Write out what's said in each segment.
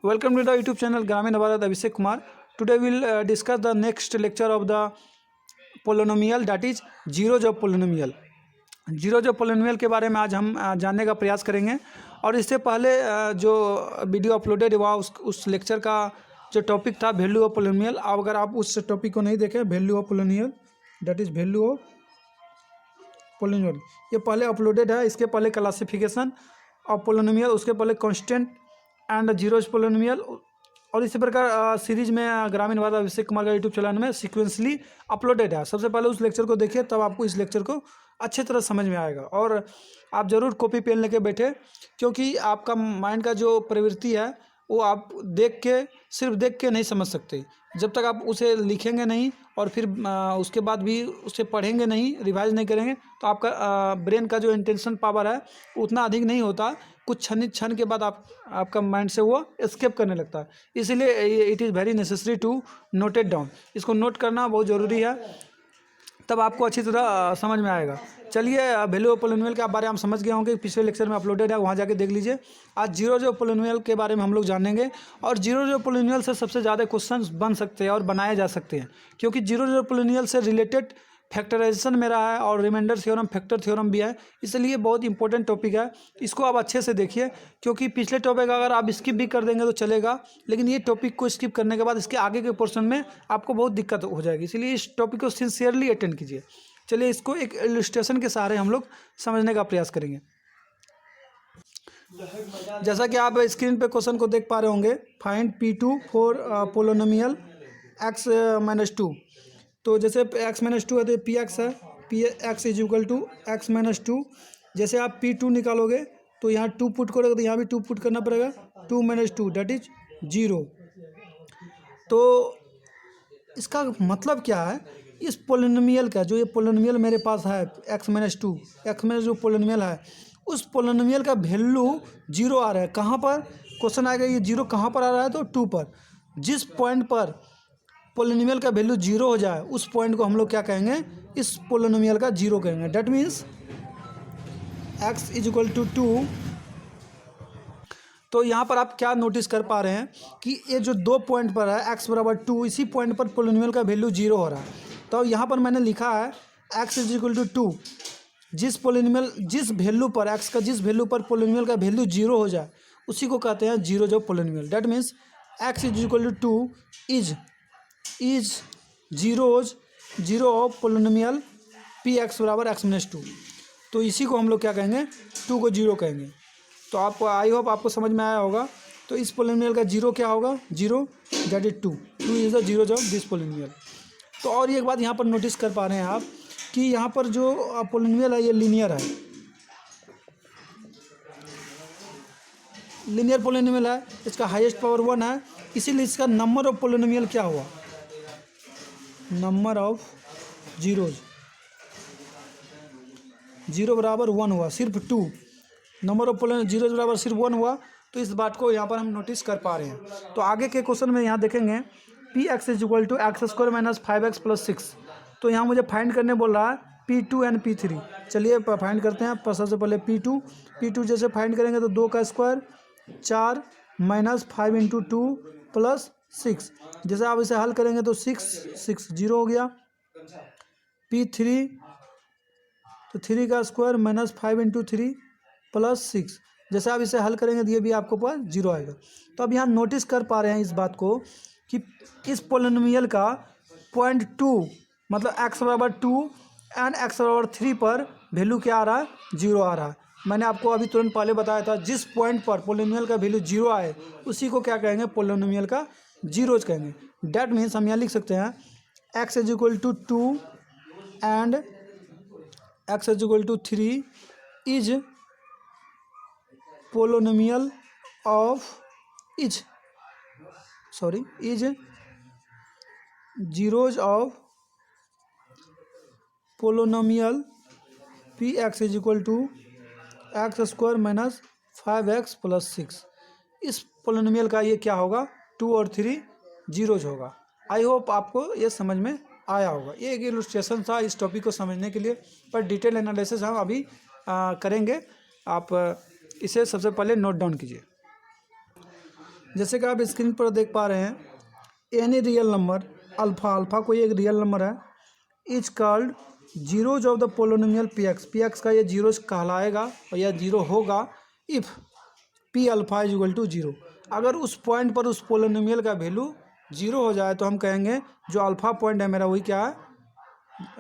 Welcome to the YouTube channel Gramin Bharat Abhishek Kumar. Today we will discuss the next lecture of the polynomial, that is zeros of polynomial. Zeros of polynomial के बारे में आज हम जानने का प्रयास करेंगे। और इससे पहले जो वीडियो अपलोडेड हुआ उस लेक्चर का जो टॉपिक था वैल्यू ऑफ पोलिनोमियल, अब अगर आप उस टॉपिक को नहीं देखें, value of polynomial that is value of polynomial, ये पहले अपलोडेड है। इसके पहले क्लासिफिकेशन ऑफ पोलिनोमियल, उसके पहले कांस्टेंट एंड जीरोज पोलिनोमियल, और इसी प्रकार सीरीज में ग्रामीण भारत अभिषेक कुमार का यूट्यूब चैनल में सीक्वेंसली अपलोडेड है। सबसे पहले उस लेक्चर को देखिए, तब आपको इस लेक्चर को अच्छे तरह समझ में आएगा। और आप ज़रूर कॉपी पेन लेके बैठे, क्योंकि आपका माइंड का जो प्रवृत्ति है वो आप सिर्फ देख के नहीं समझ सकते। जब तक आप उसे लिखेंगे नहीं और फिर उसके बाद भी उसे पढ़ेंगे नहीं, रिवाइज नहीं करेंगे, तो आपका ब्रेन का जो इंटेंशन पावर है उतना अधिक नहीं होता। कुछ क्षण के बाद आपका माइंड से वो एस्केप करने लगता है। इसलिए it is very necessary to note it down. इसको नोट करना बहुत ज़रूरी है, तब आपको अच्छी तरह समझ में आएगा। चलिए, वैल्यू ऑफ पोलिनोमियल के बारे में हम समझ गए होंगे, पिछले लेक्चर में अपलोडेड है, वहाँ जाके देख लीजिए। आज जीरोज ऑफ पोलिनोमियल के बारे में हम लोग जानेंगे। और जीरोज ऑफ पोलिनोमियल से सबसे ज़्यादा क्वेश्चंस बन सकते हैं और बनाए जा सकते हैं, क्योंकि जीरोज ऑफ पोलिनोमियल से रिलेटेड फैक्टराइजेशन मेरा है और रिमाइंडर थ्योरम, फैक्टर थ्योरम भी है। इसलिए बहुत इंपॉर्टेंट टॉपिक है, इसको आप अच्छे से देखिए। क्योंकि पिछले टॉपिक अगर आप स्किप भी कर देंगे तो चलेगा, लेकिन ये टॉपिक को स्किप करने के बाद इसके आगे के पोर्शन में आपको बहुत दिक्कत हो जाएगी। इसलिए इस टॉपिक को सिंसियरली अटेंड कीजिए। चलिए, इसको एक इलस्ट्रेशन के सहारे हम लोग समझने का प्रयास करेंगे। जैसा कि आप स्क्रीन पे क्वेश्चन को देख पा रहे होंगे, find P2 for polynomial x-2। तो जैसे x-2 है तो Px है, Px is equal to x-2। जैसे आप P2 निकालोगे तो यहाँ 2 पुट करोगे तो यहाँ भी 2 पुट करना पड़ेगा, 2 - 2 दैट इज 0। तो इसका मतलब क्या है, इस पोलिनोमियल का जो ये पोलिनोमियल मेरे पास है x-2, जो पोलिनोमियल है उस पोलिनोमियल का वैल्यू 0 आ रहा है। कहाँ पर क्वेश्चन आएगा, ये 0 कहाँ पर आ रहा है, तो 2 पर। जिस पॉइंट पर पोलिनोमियल का वैल्यू 0 हो जाए उस पॉइंट को हम लोग क्या कहेंगे, इस पोलिनोमियल का 0 कहेंगे। That means x is equal to 2। तो यहाँ पर आप क्या नोटिस कर पा रहे हैं कि ये जो 2 पॉइंट पर है x बराबर 2, इसी पॉइंट पर पोलिनोमियल का वैल्यू 0 हो रहा है। तो यहाँ पर मैंने लिखा है x इज इक्वल टू 2। जिस वैल्यू पर x का जिस वैल्यू पर पोलिनोमियल का वैल्यू 0 हो जाए उसी को कहते हैं जीरो जो polynomial. That means x is equal to 2 is zero of polynomial Px बराबर x-2। तो इसी को हम लोग क्या कहेंगे, 2 को 0 कहेंगे। तो आपको आई होप आपको समझ में आया होगा। तो इस पोलिनोमियल का 0 क्या होगा, 0 that is 2 is the zero of this polynomial. तो और एक बात यहाँ पर नोटिस कर पा रहे हैं आप कि यहाँ पर जो पोलिनोमियल है ये लीनियर है, लीनियर पोलिनोमियल है, इसका हाईएस्ट पावर 1 है। इसीलिए इसका नंबर ऑफ पोलिनोमियल क्या हुआ, नंबर ऑफ जीरोज, 0 बराबर 1 हुआ, सिर्फ 2। नंबर ऑफ जीरोज बराबर सिर्फ 1 हुआ। तो इस बात को यहाँ पर हम नोटिस कर पा रहे हैं। तो आगे के क्वेश्चन में यहाँ देखेंगे Px is equal to x² - 5x + 6। तो यहाँ मुझे फाइंड करने बोल रहा है P2 एंड P3। चलिए फाइंड करते हैं। सबसे पहले P2 जैसे फाइंड करेंगे तो 2 का स्क्वायर 4 - 5 × 2 + 6। जैसे आप इसे हल करेंगे तो 6 0 हो गया। P3 तो 3 का स्क्वायर -5 × 3 + 6। जैसे आप इसे हल करेंगे तो ये भी आपको पास 0 आएगा। तो अब यहाँ नोटिस कर पा रहे हैं इस बात को कि इस पोलिनोमियल का 0.2 मतलब x बराबर 2 एंड x बराबर 3 पर वैल्यू क्या आ रहा है, 0 आ रहा है। मैंने आपको अभी तुरंत पहले बताया था, जिस पॉइंट पर पोलिनोमियल का वैल्यू 0 आए उसी को क्या कहेंगे, पोलिनोमियल का जीरोज कहेंगे। डेट मीन्स हम यहाँ लिख सकते हैं x is equal to 2 and x is equal to 3 is polynomial of is zeros of polynomial Px is equal to x² - 5x + 6। इस पोलिनोमियल का ये क्या होगा, 2 और 3 जीरोज होगा। आई होप आपको ये समझ में आया होगा। ये एक इलस्ट्रेशन था इस टॉपिक को समझने के लिए, पर डिटेल एनालिसिस हम अभी करेंगे। आप इसे सबसे पहले नोट डाउन कीजिए। जैसे कि आप स्क्रीन पर देख पा रहे हैं, एनी रियल नंबर अल्फ़ा कोई एक रियल नंबर है, is called zeros of the polynomial P X का ये जीरोज कहलाएगा और यह जीरो होगा if P alpha is equal to zero. अगर उस पॉइंट पर उस पोलोनोमियल का वैल्यू जीरो हो जाए तो हम कहेंगे जो अल्फ़ा पॉइंट है मेरा वही क्या है,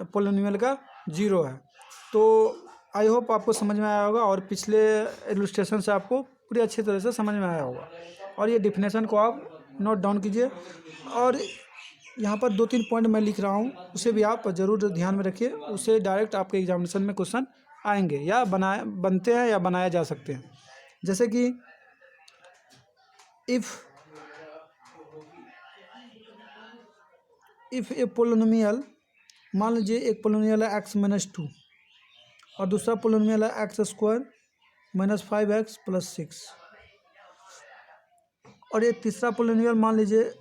पोलोनोमियल का जीरो है। तो आई होप आपको समझ में आया होगा और पिछले इलस्ट्रेशन से आपको पूरी अच्छी तरह से समझ में आया होगा। और ये डिफिनेशन को आप नोट डाउन कीजिए और यहाँ पर 2-3 पॉइंट मैं लिख रहा हूँ, उसे भी आप ज़रूर ध्यान में रखिए। उससे डायरेक्ट आपके एग्जामिनेशन में क्वेश्चन आएंगे या बनते हैं या बनाए जा सकते हैं। जैसे कि इफ़ ए पोलोनोमियल, मान लीजिए एक पोलोनोमियल है x-2 और दूसरा पोलोनोमियल है x² - 5x + 6 और ये तीसरा पोलोनोमियल मान लीजिए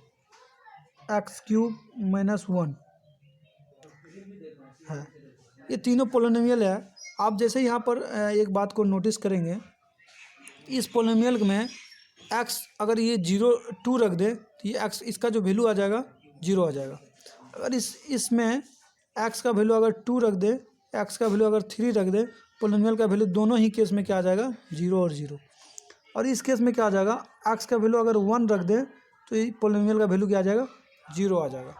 x³ - 1 है। ये तीनों पोलोनोमियल है। आप जैसे यहाँ पर एक बात को नोटिस करेंगे, इस पोलोनोमियल में x अगर ये 2 रख दे तो ये x इसका जो वैल्यू आ जाएगा 0 आ जाएगा। अगर इसमें x का वैल्यू अगर 2 रख दे, x का वैल्यू अगर 3 रख दे, पोलोनोमियल का वैल्यू दोनों ही केस में क्या आ जाएगा, 0 और 0। और इस केस में क्या आ जाएगा, x का वैल्यू अगर 1 रख दे तो ये पोलोनोमियल का वैल्यू क्या आ जाएगा, 0 आ जाएगा।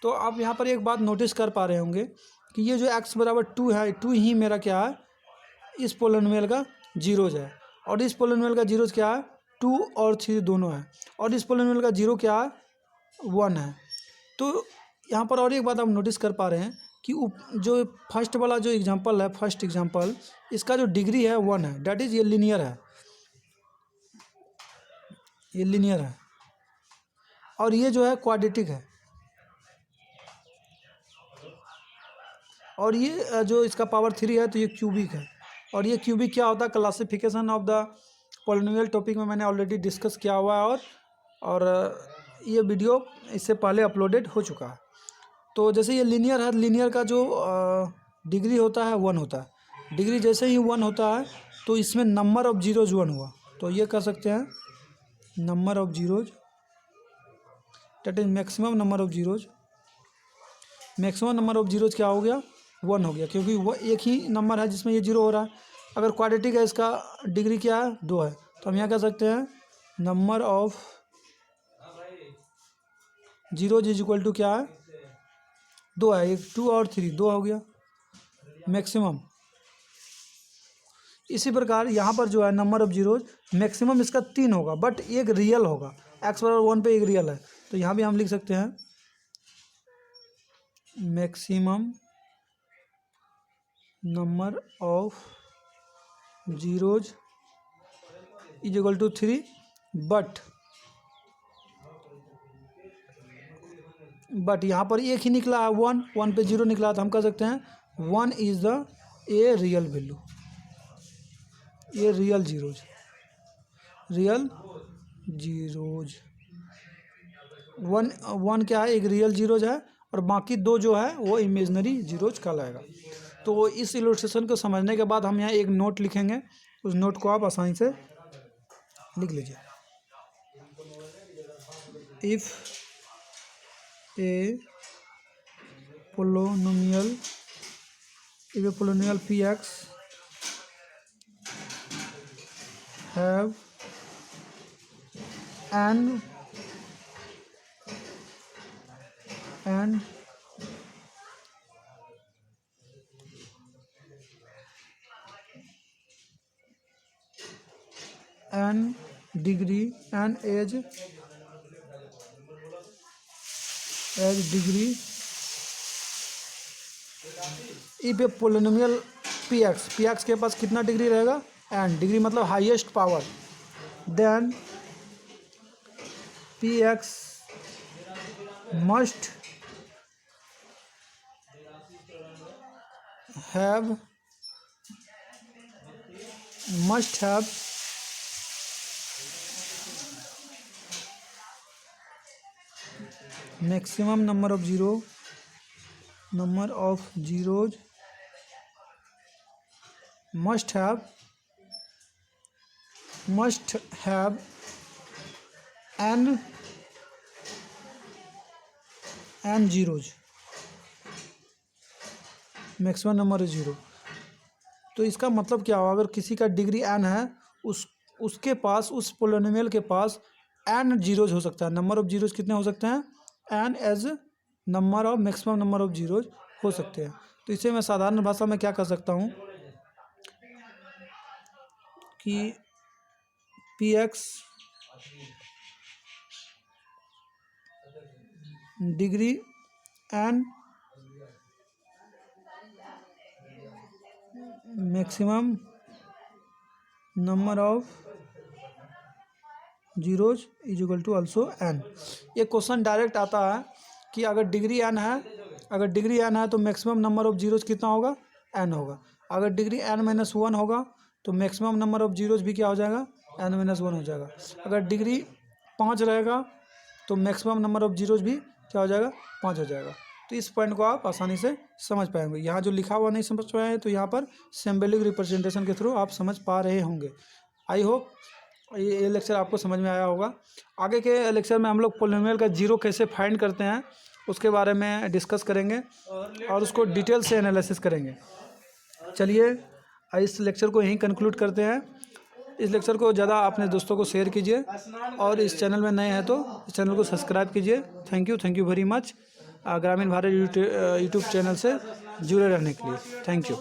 तो आप यहाँ पर एक बात नोटिस कर पा रहे होंगे कि ये जो x बराबर 2 है, 2 ही मेरा क्या है, इस पोलोनोमियल का जीरोज है। और इस पोलोनोमियल का जीरोज क्या है, 2 और 3 दोनों है। और इस पोलोनोमियल का जीरो क्या है, 1 है। तो यहाँ पर और एक बात आप नोटिस कर पा रहे हैं कि जो फर्स्ट वाला जो एग्जांपल है, फर्स्ट एग्जांपल, इसका जो डिग्री है 1 है, डैट इज़ ये लीनियर है, ये लीनियर है। और ये जो है क्वाड्रेटिक है। और ये जो इसका पावर 3 है तो ये क्यूबिक है। और ये क्यूबिक क्या होता है, classification of the polynomial topic में मैंने ऑलरेडी डिस्कस किया हुआ है और ये वीडियो इससे पहले अपलोडेड हो चुका है। तो जैसे ये लीनियर है, लीनियर का जो डिग्री होता है 1 होता है। डिग्री जैसे ही 1 होता है तो इसमें नंबर ऑफ जीरोज 1 हुआ, तो ये कह सकते हैं number of zeros, that is maximum number of zeros. Maximum number of zeros क्या हो गया, 1 हो गया, क्योंकि वो एक ही नंबर है जिसमें ये 0 हो रहा है। अगर क्वाड्रेटिक है, इसका डिग्री क्या है, 2 है, तो हम यहाँ कह सकते हैं number of zeros is equal to क्या है, 2 है। 2 और 3 2 हो गया मैक्सिमम। इसी प्रकार यहाँ पर जो है नंबर ऑफ जीरोज मैक्सिमम इसका 3 होगा, बट एक रियल होगा, x बराबर 1 पे एक रियल है। तो यहाँ भी हम लिख सकते हैं maximum number of zeros is equal to 3, but यहाँ पर एक ही निकला है 1 पे 0 निकला, तो हम कह सकते हैं 1 is the a real value, ये रियल जीरोज 1 क्या है, एक रियल जीरोज है और बाकी 2 जो है वो इमेजनरी जीरोज कहलाएगा। तो इस इलस्ट्रेशन को समझने के बाद हम यहाँ एक नोट लिखेंगे, उस नोट को आप आसानी से लिख लीजिए। If A polynomial px have an degree and as degree, if a polynomial px के पास कितना डिग्री रहेगा, एंड डिग्री मतलब highest power, then px must have maximum number of zeros must have n zeros, maximum number of zero. तो इसका मतलब क्या होगा, अगर किसी का डिग्री n है, उसके पास, उस पोलिनोमियल के पास n जीरोज हो सकता है। नंबर ऑफ जीरोज कितने हो सकते हैं, n as number of maximum number of zeros हो सकते हैं। तो इसे मैं साधारण भाषा में क्या कर सकता हूँ कि px degree n maximum number of zeros is equal to also n। ये क्वेश्चन डायरेक्ट आता है कि अगर डिग्री n है, तो मैक्सिमम नंबर ऑफ जीरोज कितना होगा, n होगा। अगर डिग्री n-1 होगा तो मैक्सिमम नंबर ऑफ जीरोज भी क्या हो जाएगा, n-1 हो जाएगा। अगर डिग्री 5 रहेगा तो मैक्सिमम नंबर ऑफ जीरोज भी क्या हो जाएगा, 5 हो जाएगा। तो इस पॉइंट को आप आसानी से समझ पाएंगे। यहाँ जो लिखा हुआ नहीं समझ पाए हैं तो यहाँ पर सिंबॉलिक रिप्रेजेंटेशन के थ्रू आप समझ पा रहे होंगे। आई होप ये लेक्चर आपको समझ में आया होगा। आगे के लेक्चर में हम लोग पोलिनोमियल का जीरो कैसे फाइंड करते हैं उसके बारे में डिस्कस करेंगे और उसको डिटेल से एनालिसिस करेंगे। चलिए इस लेक्चर को यहीं कंक्लूड करते हैं। इस लेक्चर को ज़्यादा अपने दोस्तों को शेयर कीजिए और इस चैनल में नए हैं तो इस चैनल को सब्सक्राइब कीजिए। थैंक यू वेरी मच ग्रामीण भारत यूट्यूब चैनल से जुड़े रहने के लिए। Thank you.